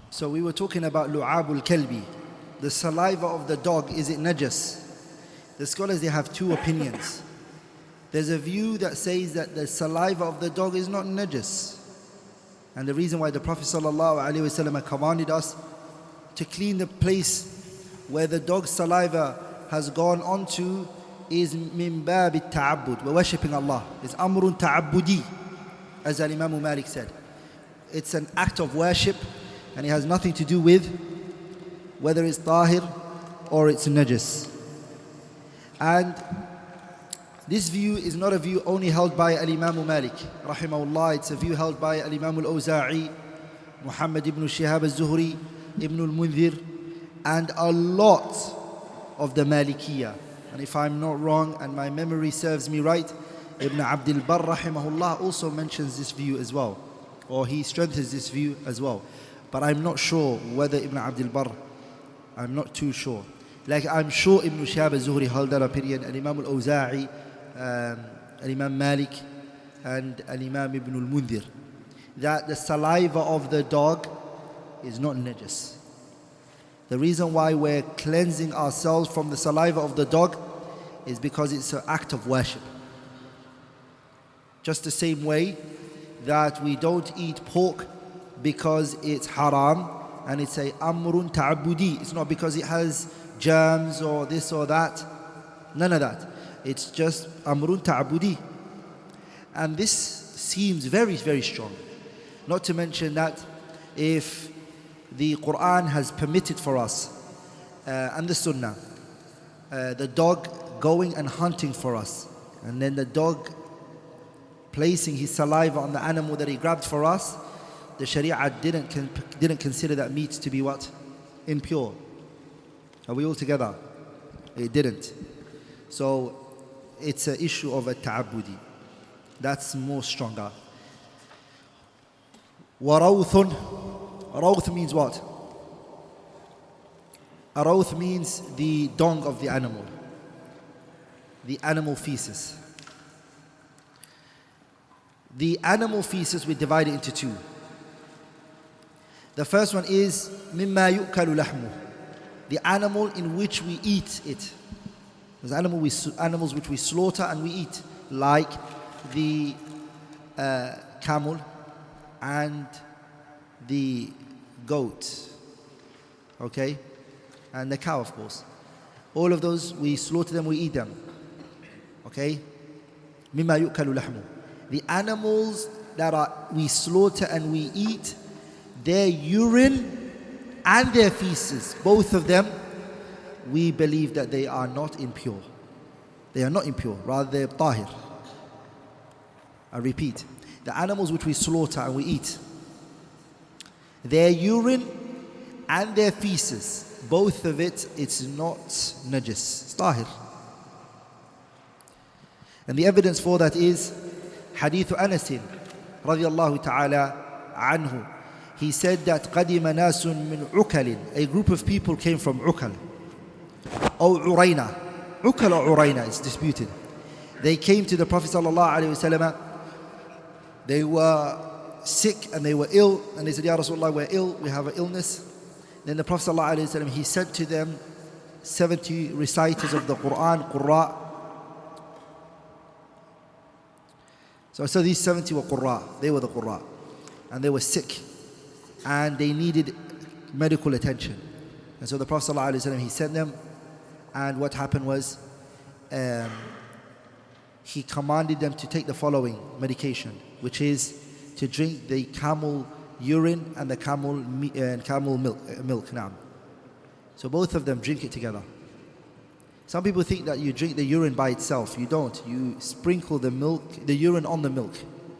So we were talking about lu'abul kalbi, the saliva of the dog, is it najas? The scholars, they have two opinions. There's a view that says that the saliva of the dog is not najas. And the reason why the Prophet ﷺ commanded us to clean the place where the dog's saliva has gone onto is min bab al-ta'abbud. We're worshipping Allah. It's amrun ta'abbudi, as Imam Malik said. It's an act of worship, and it has nothing to do with whether it's tahir or it's najas. And this view is not a view only held by Imam Malik rahimahullah. It's a view held by Imam al-Awza'i, Muhammad ibn Shihab al-Zuhri, Ibn al-Mundhir, and a lot of the Malikiyyah. And if I'm not wrong and my memory serves me right, Ibn Abdul Barr rahimahullah also mentions this view as well, or he strengthens this view as well. But I'm not sure whether Ibn Abdul Barr, I'm not too sure. Like I'm sure Ibn Shihab al-Zuhri held that opinion, and Imam al-Awza'i, Imam Malik, and Imam Ibn al-Mundhir, that the saliva of the dog is not najas. The reason why we're cleansing ourselves from the saliva of the dog is because it's an act of worship. Just the same way that we don't eat pork because it's haram and it's a amrun ta'abbudi. It's not because it has germs or this or that. None of that. It's just amrun ta'abbudi. And this seems very, very strong. Not to mention that if the Quran has permitted for us and the Sunnah, the dog going and hunting for us, and then the dog placing his saliva on the animal that he grabbed for us, the Sharia didn't consider that meat to be what? Impure. Are we all together? It didn't. So it's an issue of a ta'abbudi. That's more stronger. وَرَوْثٌ. Rawth means what? A rawth means the dung of the animal, the animal feces. The animal feces, we divide it into two. The first one is مِمَّا يُؤْكَلُ لَحْمُهُ, the animal in which we eat it. There's animals which we slaughter and we eat, like the camel and the goat, okay, and the cow, of course. All of those, we slaughter them, we eat them, okay. مِمَّا يُؤْكَلُ لَحْمُهُ. The animals that we slaughter and we eat, their urine and their feces, both of them, we believe that they are not impure. They are not impure, rather they're tahir. I repeat, the animals which we slaughter and we eat, their urine and their feces, both of it, it's not najis, it's tahir. And the evidence for that is Hadith Anas radiyallahu ta'ala anhu. He said that قَدِمَ نَاسٌ مِّنْ عُكَلٍ, a group of people came from Ukal. Or Urayna. Ukal or Urayna, it's disputed. They came to the Prophet sallallahu alayhi wa sallam. They were sick and they were ill, and they said, Ya Rasulullah, we're ill, we have an illness. Then the Prophet ﷺ, he said to them, 70 reciters of the Quran, Qurra. So these 70 were Qurra, they were the Qurra, and they were sick and they needed medical attention. And so the Prophet ﷺ, he sent them, and what happened was he commanded them to take the following medication, which is to drink the camel urine and the camel milk now. So both of them drink it together. Some people think that you drink the urine by itself. You don't. You sprinkle the urine on the milk.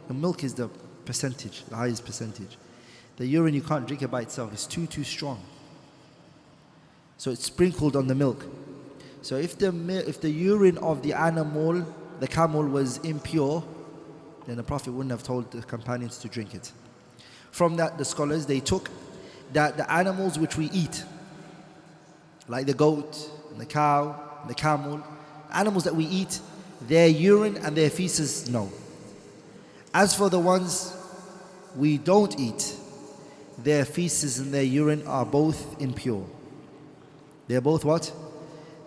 The milk is the percentage, the highest percentage. The urine, you can't drink it by itself. It's too strong. So it's sprinkled on the milk. So if the urine of the animal, the camel, was impure, then the Prophet wouldn't have told the companions to drink it. From that, the scholars, they took that the animals which we eat, like the goat, and the cow, and the camel, animals that we eat, their urine and their feces, no. As for the ones we don't eat, their feces and their urine are both impure. They're both what?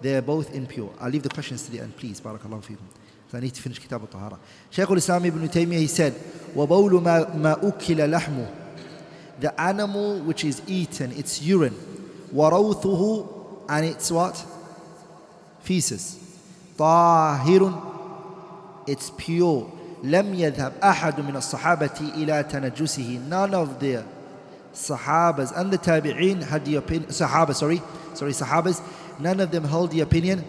They're both impure. I'll leave the questions to the end, please. Barakallahu feekum. So I need to finish Kitab al-Tahara. Shaykh al-Islam ibn Taymiyyah, he said, وَبَوْلُ مَا أُكِّلَ لَحْمُهُ, the animal which is eaten, its urine, وَرَوْثُهُ, and its what? Feces. طَاهِرٌ, it's pure. لم يذهب أحد من الصحابة إلى تنجسه. None of the Sahabas and the Tabi'een had the opinion, Sahabas, none of them held the opinion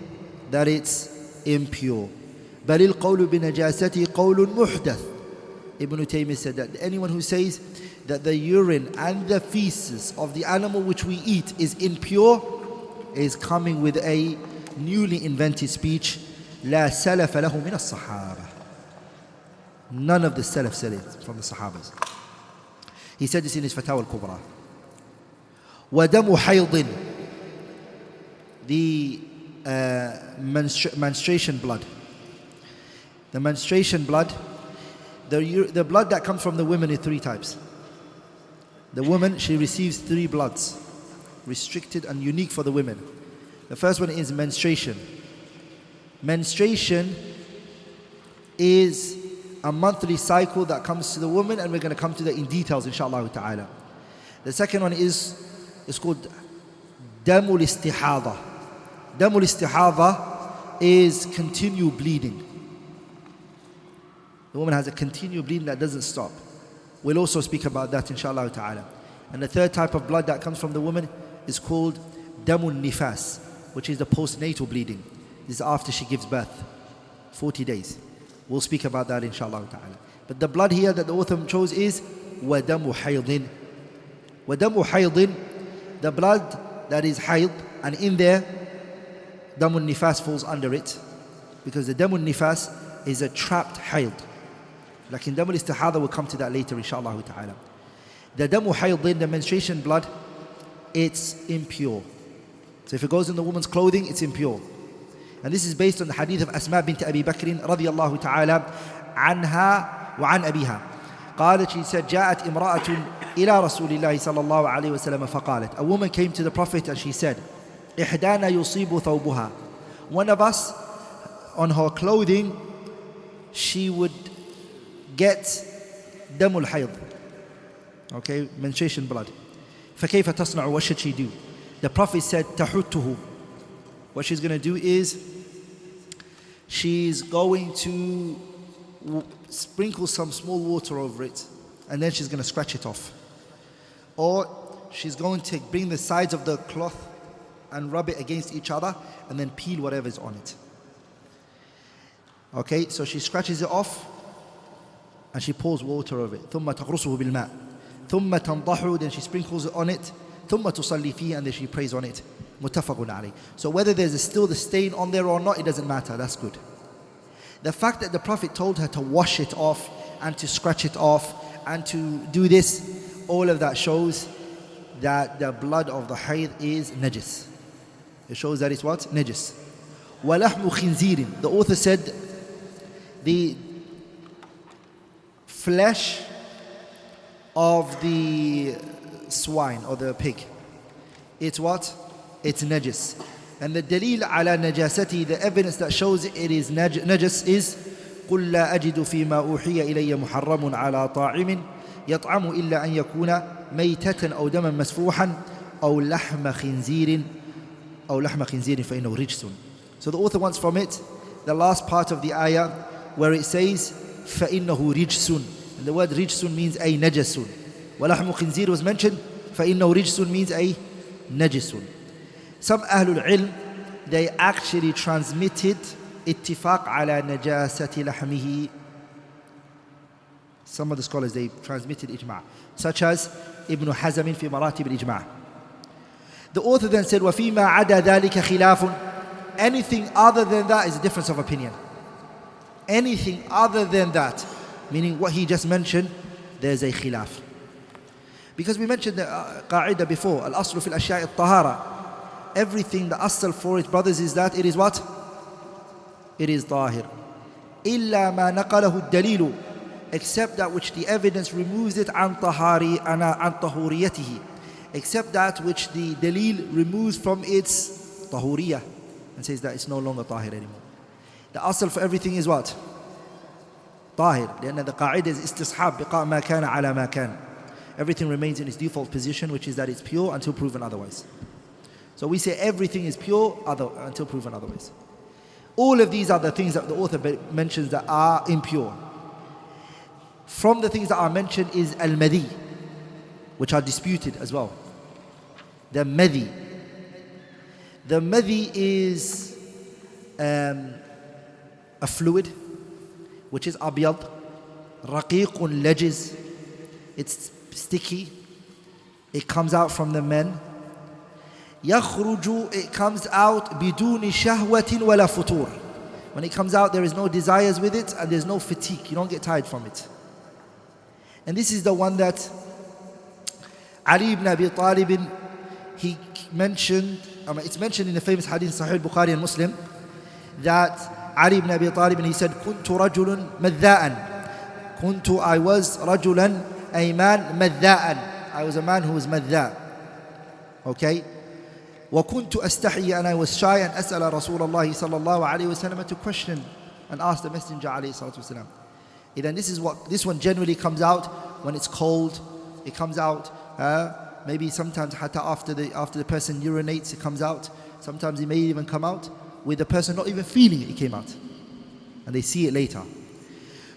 that it's impure. بل القول بنجاسته قول محدث. Ibn Taymiyyah said that anyone who says that the urine and the feces of the animal which we eat is impure is coming with a newly invented speech. لا سلف له من الصحابة. None of the Salaf said it from the Sahabas. He said this in his Fatawa al-Kubra. وَدَمُ حَيْضٍ, the menstruation blood. The menstruation blood, the blood that comes from the women is 3 types. The woman, she receives 3 bloods, restricted and unique for the women. The first one is menstruation. Menstruation is a monthly cycle that comes to the woman, and we're going to come to that in details inshallah ta'ala. The second one is called damul istihada. Damul istihada is continual bleeding. The woman has a continual bleeding that doesn't stop. We'll also speak about that inshallah ta'ala. And the third type of blood that comes from the woman is called damul nifas, which is the postnatal bleeding. This is after she gives birth, 40 days. We'll speak about that inshallah ta'ala. But the blood here that the author chose is وَدَمُ حَيْضٍ. وَدَمُ حَيْضٍ, the blood that is hayd, and in there damun nifas falls under it, because the damun nifas is a trapped hayd. Like in damul istihada, we'll come to that later inshallah ta'ala. The damu haydin, the menstruation blood, it's impure. So if it goes in the woman's clothing, it's impure. And this is based on the hadith of Asma bint Abi Bakr radiyallahu ta'ala anha wa an abiha. قالت, she said, جاءت امرأة إلى رسول الله صلى الله عليه وسلم فقالت, a woman came to the Prophet and she said, إحدانا يصيب ثوبها. One of us, on her clothing, she would get damul hayd. Okay, menstruation blood. فكيف تصنع, what should she do? The Prophet said, تحته. What she's going to do is, she's going to sprinkle some small water over it, and then she's going to scratch it off. Or she's going to bring the sides of the cloth and rub it against each other, and then peel whatever's on it. Okay, so she scratches it off, and she pours water over it. ثم تغرسه بالماء. ثم تنضحه, then she sprinkles it on it. ثم تصلي فيه, and then she prays on it. متفق عليه. So whether there's still the stain on there or not, it doesn't matter, that's good. The fact that the Prophet told her to wash it off and to scratch it off and to do this, all of that shows that the blood of the hayd is najis. It shows that it's what? Najis. وَلَحْمُ خِنْزِيرٍ, the author said, the flesh of the swine or the pig, it's what? It's najis. And the dalil ala najasati, the evidence that shows it is najis is قُلْ لَا أَجِدُ فِي مَا أُوحِيَ إِلَيَّ مُحَرَّمٌ عَلَى طَاعِمٍ يَطْعَمُ إِلَّا أَن يَكُونَ مَيْتَةً أَوْ دَمًا مَسْفُوحًا أَوْ لَحْمَ خِنْزِيرٍ فَإِنَّهُ رِجْسٌ. So the author wants from it the last part of the ayah where it says فَإِنَّهُ رِجْسٌ, and the word rijsun means a najasun. وَلَحْمُ خِنْزِيرٍ was mentioned, فَإِنَّهُ رِجْسٌ means a najisun. Some Ahlul Ilm, they actually transmitted اتفاق على نجاسة لحمه. Some of the scholars, they transmitted ijma', such as Ibn Hazm في مراتب الإجماع. The author then said, وَفِيمَا عَدَى ذَلِكَ خِلَافٌ, anything other than that is a difference of opinion. Anything other than that, meaning what he just mentioned, there's a khilaf. Because we mentioned the qa'idah before, al-aslu fil ashya'i at-tahara. Everything, the asl for it, brothers, is that it is what? It is tahir. إِلَّا مَا نَقَلَهُ الدَّلِيلُ except that which the evidence removes it عن طهوريته, except that which the dalil removes from its tahuriyah and says that it's no longer tahir anymore. The asl for everything is what? Tahir. لأن the qa'idah is istisḥab بقاء ما كان على ما كان. Everything remains in its default position, which is that it's pure until proven otherwise. So we say everything is pure until proven otherwise. All of these are the things that the author mentions that are impure. From the things that are mentioned is al-Madhy, which are disputed as well. The Madhy. The Madhy is a fluid which is abyad, raqiqun lajiz. It's sticky. It comes out from the men. يخرج, it comes out بدون شهوة ولا فتور. When it comes out, there is no desires with it and there's no fatigue. You don't get tired from it. And this is the one that Ali ibn Abi Talib, he mentioned, it's mentioned in the famous hadith Sahih Bukhari and Muslim, that Ali ibn Abi Talib, he said, كنت رجل مذاء. I was رجلا, a man مذاء. I was a man who was مذاء. Okay? وكنت أستحي, and I was shy, and أسأل رسول الله صلى الله عليه وسلم, to question and ask the Messenger عليه الصلاة والسلام. Then this one generally comes out when it's cold. It comes out maybe sometimes after the person urinates, it comes out. Sometimes it may even come out with the person not even feeling it came out, and they see it later.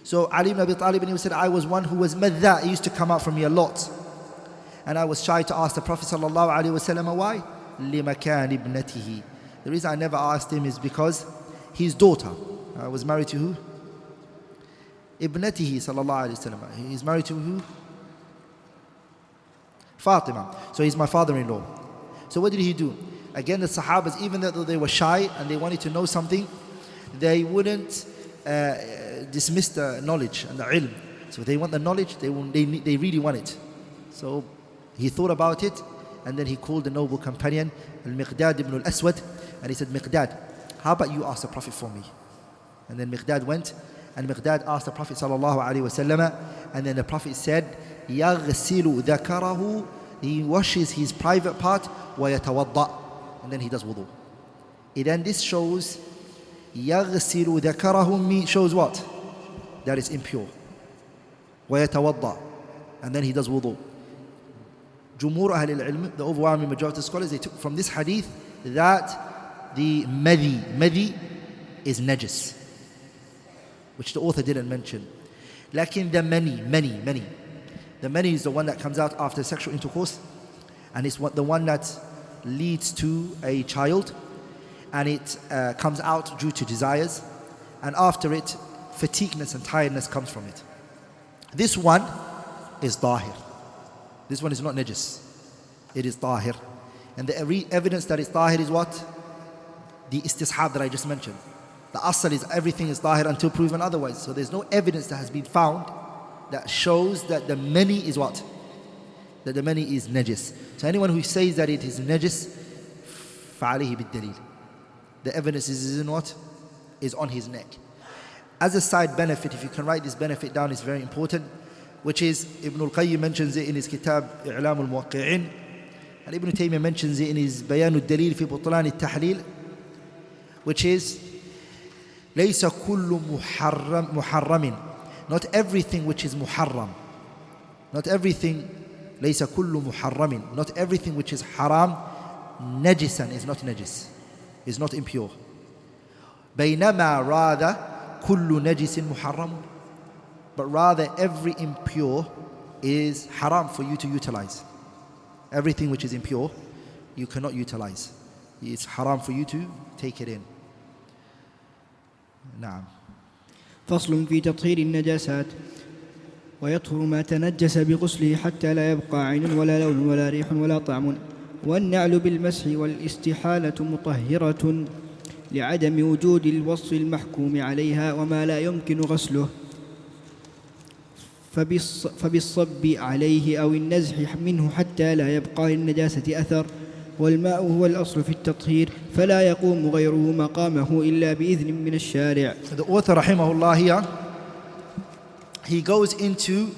So Ali ibn Abi Talib, he said, I was one who was madha. It used to come out from me a lot, and I was shy to ask the Prophet sallallahu alaihi wasallam why. لِمَكَانِ ابْنَتِهِ. The reason I never asked him is because his daughter was married to who? Ibnatihi sallallahu alayhi wa sallam. He's married to who? Fatima. So he's my father-in-law. So what did he do? Again, the Sahabas, even though they were shy and they wanted to know something, they wouldn't dismiss the knowledge and the ilm. So if they want the knowledge, they really want it. So he thought about it, and then he called the noble companion Al-Miqdad ibn al-Aswad, and he said, Miqdad, how about you ask the Prophet for me? And then Miqdad went, and Miqdad asked the Prophet sallallahu alaihi wasallam, and then the Prophet said, يَغْسِلُ ذَكَرَهُ, he washes his private part, وَيَتَوَضَّأ, and then he does wudu. And then this shows, يَغْسِلُ ذَكَرَهُ shows what? That is impure. وَيَتَوَضَّأ, and then he does wudu. Jumhur Ahl al-Ilm, the overwhelming majority of scholars, they took from this hadith that the Madhy is najis, which the author didn't mention. Lakin the many. The many is the one that comes out after sexual intercourse, and it's the one that leads to a child, and it comes out due to desires, and after it, fatigueness and tiredness comes from it. This one is tahir. This one is not najis. It is tahir. And the evidence that it's tahir is what? The istishab that I just mentioned. The asal is everything is tahir until proven otherwise. So there's no evidence that has been found that shows that the many is what? That the many is najis. So anyone who says that it is najis, فَعَلَيْهِ بِالدَّلِيلِ. The evidence is in what? Is on his neck. As a side benefit, if you can write this benefit down, it's very important, which is, Ibn al-Qayyim mentions it in his kitab I'lam al-Muwaqqi'in, and Ibn Taymiyyah mentions it in his Bayan al-Dalil fi Butlan al-Tahlil, which is, لَيْسَ كُلُّ مُحَرَّمٍ, not everything which is muharram, not everything, لَيْسَ كُلُّ مُحَرَّمٍ, not everything which is haram, najisan, is not najis, is not impure. بَيْنَمَا rather كُلُّ نَجِسٍ مُحَرَّمٌ, but rather every impure is haram for you to utilize. Everything which is impure, you cannot utilize. It's haram for you to take it in. نعم. فصل في تطهير النجاسات. ويطهر ما تنجس بغسله حتى لا يبقى عين ولا لون ولا ريح ولا طعم. والنعل بالمسح والاستحالة مطهرة لعدم وجود الوصف المحكوم عليها وما لا يمكن غسله، فبالصب عليه أو النزح منه حتى لا يبقى للنجاسة أثر. والماء هو الأصل في التطهير فلا يقوم غيره مقامه إلا بإذن من الشارع. The author rahimahullah here, he goes into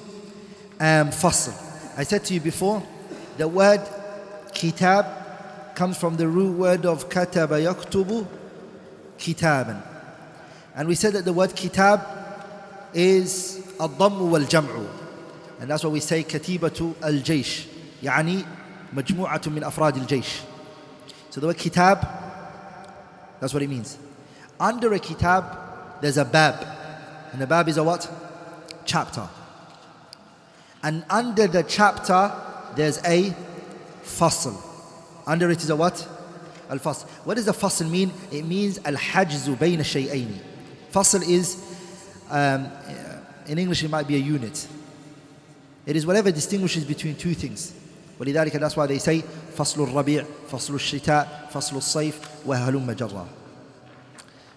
fasl. I said to you before, the word kitab comes from the root word of kataba yaktubu kitaban. And we said that the word kitab is al-dammu wal-jam'u. And that's why we say katibatu al-jaysh. يعني مجموعة من أفراد الجيش. So the word kitab, that's what it means. Under a kitab, there's a bab. And the bab is a what? Chapter. And under the chapter, there's a fasl. Under it is a what? Al-fasl. What does the fasl mean? It means al-hajzu bayna shay'ayni. Fasl is, in English it might be a unit. It is whatever distinguishes between two things. ولذلك that's why they say فصل الربيع, فصل الشتاء, فصل الصيف, وهلم جرا.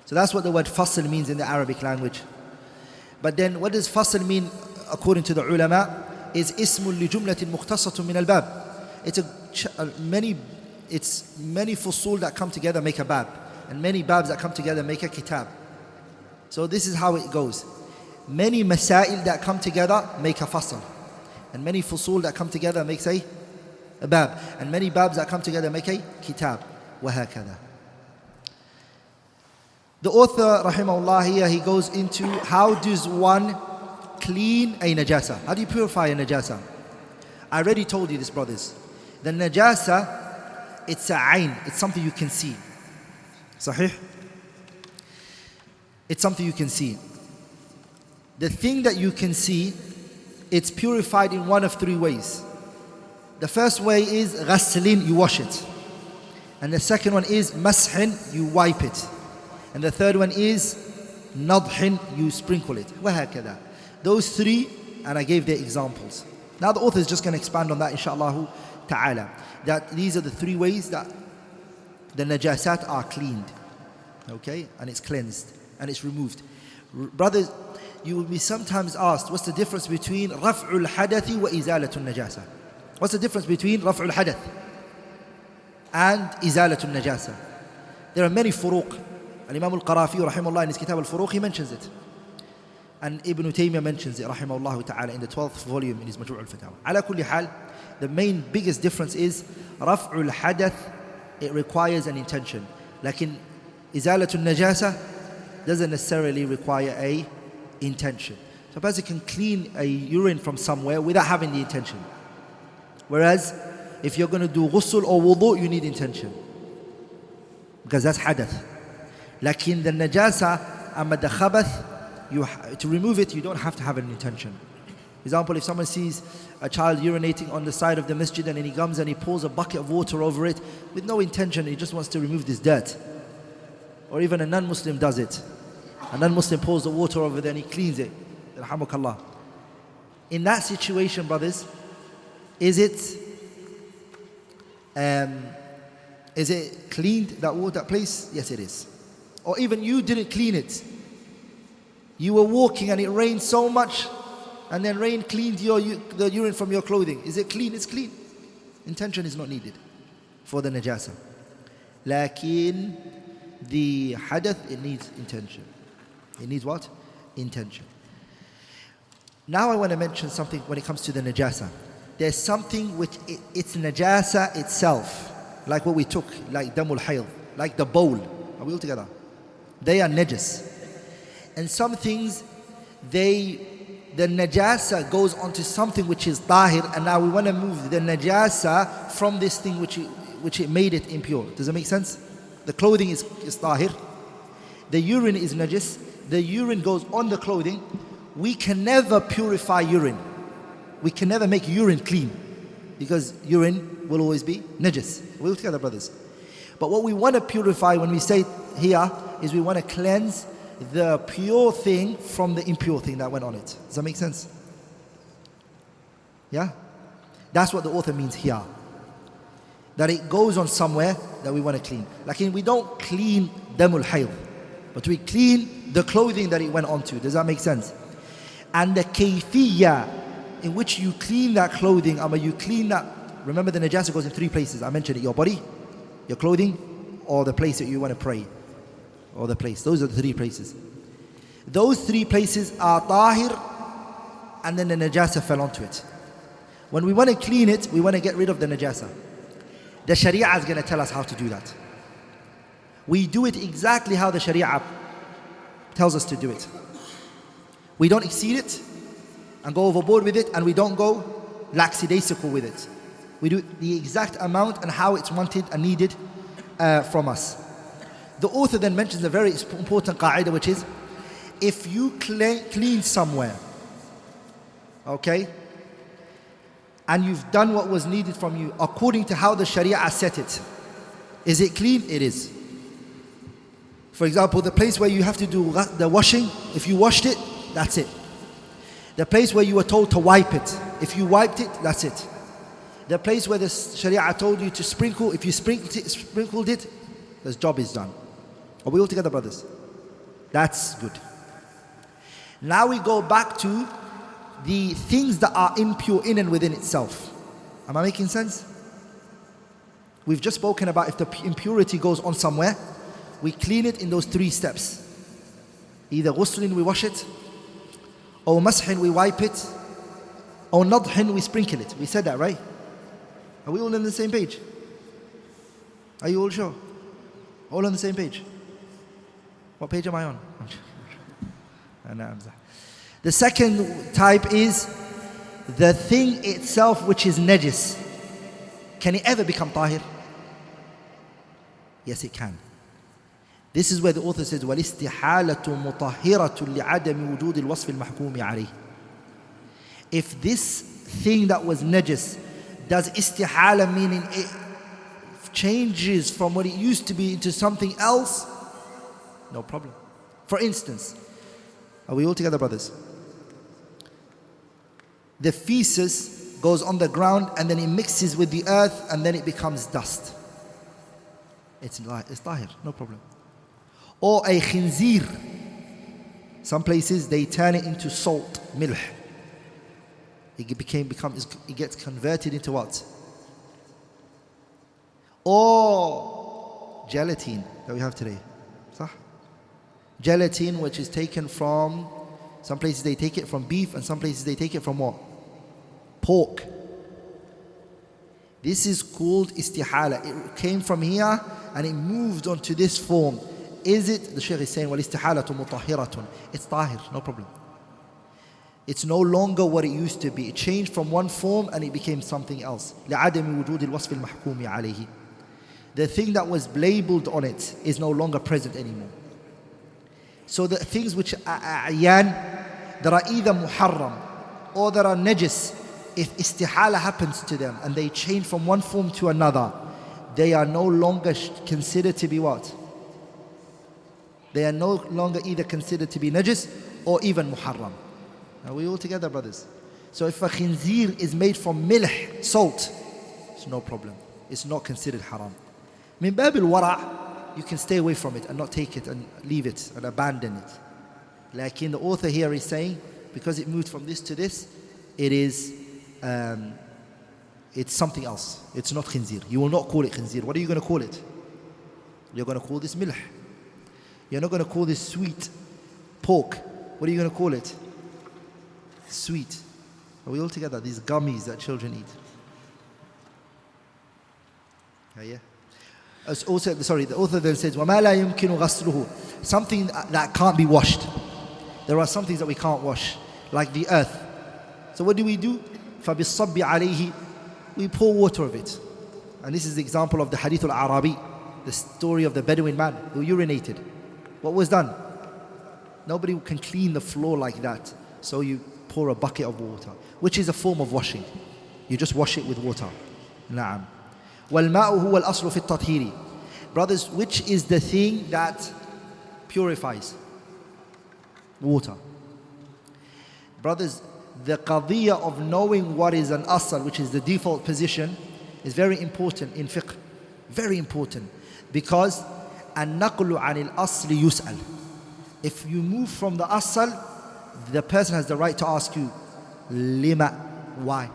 So that's what the word fasl means in the Arabic language. But then what does fasl mean according to the ulama? Is اسم لجملة مختصة من الباب. It's many fusul that come together make a bab, and many babs that come together make a kitab. So this is how it goes. Many masail that come together make a fasl, and many fusul that come together makes a bab, and many babs that come together make a kitab. وهكذا. The author rahimahullah here, he goes into how does one clean a najasa? How do you purify a najasa? I already told you this, brothers. The najasa, it's a ayn, it's something you can see. Sahih? It's something you can see. The thing that you can see, it's purified in one of three ways. The first way is ghaslin, you wash it. And the second one is mashin, you wipe it. And the third one is nadhin, you sprinkle it. وهكذا. Those three, and I gave their examples. Now the author is just going to expand on that, inshallah ta'ala. That these are the three ways that the najasat are cleaned. Okay? And it's cleansed. And it's removed. Brothers, you will be sometimes asked, what's the difference between raf'ul hadathi wa izalatul najasa? What's the difference between raf'ul hadath and izalatul najasa? There are many furuq. Imam al-Qarafi rahimahullah in his kitab al-Furuq, he mentions it. And Ibn Taymiyyah mentions it rahimahullah ta'ala in the 12th volume in his Majmu' al-Fatawa. Ala kulli hal, the main biggest difference is raf'ul hadath, it requires an intention. Lakin izalatul najasa doesn't necessarily require a intention. So a person can clean a urine from somewhere without having the intention. Whereas if you're going to do ghusl or wudu, you need intention, because that's hadath. Lakin the najasa, amma the khabath, to remove it, you don't have to have an intention. For example, if someone sees a child urinating on the side of the masjid and then he comes and he pours a bucket of water over it with no intention, he just wants to remove this dirt. Or even a non-Muslim does it. A non-Muslim pours the water over there and he cleans it. Alhamdulillah. In that situation, brothers, is it cleaned, that place? Yes, it is. Or even you didn't clean it. You were walking and it rained so much, and then rain cleaned the urine from your clothing. Is it clean? It's clean. Intention is not needed for the najasa. Lakin the hadath, it needs intention. It needs what? Intention. Now I want to mention something when it comes to the najasa. There's something which it's najasa itself, like what we took, like damul hayl, like the bowl. Are we all together? They are najas. And some things, the najasa goes onto something which is tahir, and now we want to move the najasa from this thing which it made it impure. Does it make sense? The clothing is tahir. The urine is najas. The urine goes on the clothing. We can never purify urine. We can never make urine clean, because urine will always be najas. We're all together, brothers. But what we want to purify when we say here is we want to cleanse the pure thing from the impure thing that went on it. Does that make sense? Yeah? That's what the author means here. That it goes on somewhere that we want to clean. Like we don't clean damul hayl, but we clean the clothing that it went onto. Does that make sense? And the kayfiyya in which you clean that clothing, you clean that, remember the najasa goes in three places. I mentioned it: your body, your clothing, or the place that you want to pray, or the place. Those are the three places. Those three places are tahir and then the najasa fell onto it. When we want to clean it, we want to get rid of the najasa. The Sharia is going to tell us how to do that. We do it exactly how the Sharia tells us to do it. We don't exceed it and go overboard with it, and we don't go lackadaisical with it. We do the exact amount and how it's wanted and needed from us. The author then mentions a very important qa'idah, which is, if you clean somewhere, okay, and you've done what was needed from you according to how the Sharia set it, is it clean? It is. For example, the place where you have to do the washing, if you washed it, that's it. The place where you were told to wipe it, if you wiped it, that's it. The place where the Sharia told you to sprinkle, if you sprinkled it, the job is done. Are we all together, brothers? That's good. Now we go back to the things that are impure in and within itself. Am I making sense? We've just spoken about if the impurity goes on somewhere, we clean it in those 3 steps. Either ghuslin, we wash it, or mashin, we wipe it, or nadhin, we sprinkle it. We said that, right? Are we all on the same page? Are you all sure? All on the same page? What page am I on? The second type is the thing itself which is najis. Can it ever become tahir? Yes, it can. This is where the author says, وَالِاسْتِحَالَةُ مُطَهِّرَةٌ لِعَدَمِ وُجُودِ الْوَصْفِ الْمَحْكُومِ عَلَيْهِ. If this thing that was najis does istihala, meaning it changes from what it used to be into something else, no problem. For instance, are we all together, brothers? The feces goes on the ground and then it mixes with the earth and then it becomes dust. It's tahir, no problem. Or a khinzir. Some places they turn it into salt, milh. It gets converted into what? Or gelatin that we have today. Gelatin, which is taken from, some places they take it from beef and some places they take it from what? Pork. This is called istihala. It came from here and it moved on to this form. Is it, the Shaykh is saying, وَالْإِسْتِحَالَةُ مُطَهِّرَةٌ. It's tahir, no problem. It's no longer what it used to be. It changed from one form and it became something else. لِعَدَمِ وُجُودِ الْوَصْفِ الْمَحْكُومِ عَلَيْهِ. The thing that was labeled on it is no longer present anymore. So the things which are a'yan, that are either muharram or that are najis, if istihala happens to them and they change from one form to another, they are no longer considered to be what? They are no longer either considered to be najis or even muharram. Are we all together, brothers? So if a khinzir is made from milh, salt, it's no problem. It's not considered haram. Min bab al-wara', you can stay away from it and not take it and leave it and abandon it. Like in the author here is saying, because it moved from this to this, it is, it's something else. It's not khinzir. You will not call it khinzir. What are you going to call it? You're going to call this milh. You're not going to call this sweet pork. What are you going to call it? Sweet. Are we all together? These gummies that children eat. Yeah. Also, the author then says, وَمَا لَا يُمْكِنُ غَسْلُهُ. Something that can't be washed. There are some things that we can't wash, like the earth. So what do? فَبِالصَّبِّ عَلَيْهِ. We pour water of it. And this is the example of the Hadith al-Arabi, the story of the Bedouin man who urinated. What was done? Nobody can clean the floor like that. So you pour a bucket of water, which is a form of washing. You just wash it with water. Na'am. وَالْمَاءُ هُوَ الْأَصْلُ فِي التَّطْهِيرِ. Brothers, which is the thing that purifies? Water. Brothers, the qadiyya of knowing what is an asl, which is the default position, is very important in fiqh. Very important. Because النقل عن الأصل يسأل. If you move from the asl, the person has the right to ask you, لما? Why?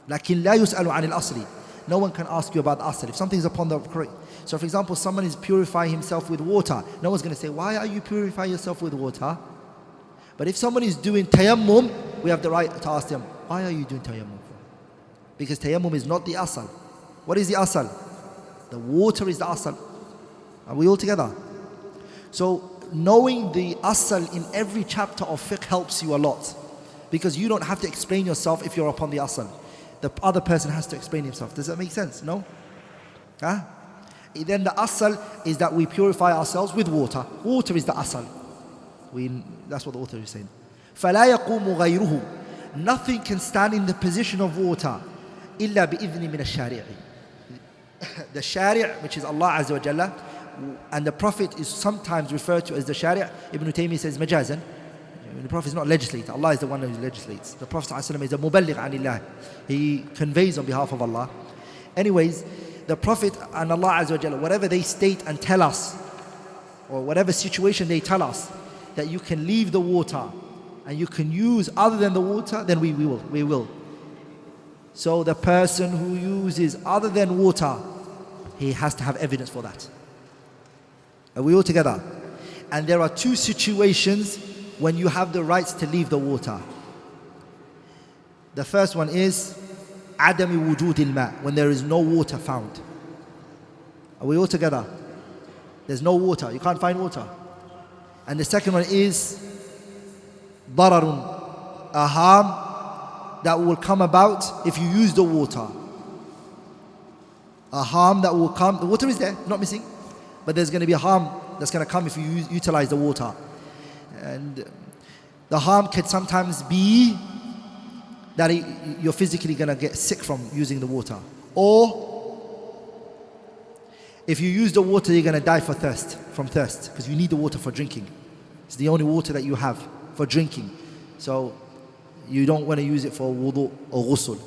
لكن لا يسأل عن الأصل. No one can ask you about the asl. If something's upon the correct. So for example, someone is purifying himself with water. No one's going to say, why are you purifying yourself with water? But if someone is doing tayammum, we have the right to ask them, why are you doing tayammum for? Because tayammum is not the asal. What is the asal? The water is the asal. Are we all together? So knowing the asal in every chapter of fiqh helps you a lot, because you don't have to explain yourself if you're upon the asal. The other person has to explain himself. Does that make sense? No? Huh? Then the asal is that we purify ourselves with water. Water is the asal. That's what the author is saying. فَلَا يَقُومُ غَيْرُهُ. Nothing can stand in the position of water إِلَّا بِإِذْنِ مِنَ الشَّارِعِ. The shari', which is Allah Azza wa Jalla, and the Prophet is sometimes referred to as the shari'. Ibn Taymiyyah says majazan. The Prophet is not legislator. Allah is the one who legislates. The Prophet ﷺ is a muballigh anillah. He conveys on behalf of Allah. Anyways, the Prophet and Allah Azza wa Jalla, whatever they state and tell us, or whatever situation they tell us, that you can leave the water and you can use other than the water, then we will. So the person who uses other than water, he has to have evidence for that. Are we all together? And there are two situations when you have the rights to leave the water. The first one is عدم وجود الماء, when there is no water found. Are we all together? There's no water, you can't find water. And the second one is ضرر, a harm that will come about if you use the water. A harm that will come, the water is there, not missing, but there's going to be a harm that's going to come if you utilize the water. And the harm can sometimes be that you're physically going to get sick from using the water. Or if you use the water, you're going to die from thirst, because you need the water for drinking. It's the only water that you have for drinking. So you don't want to use it for wudu or ghusl.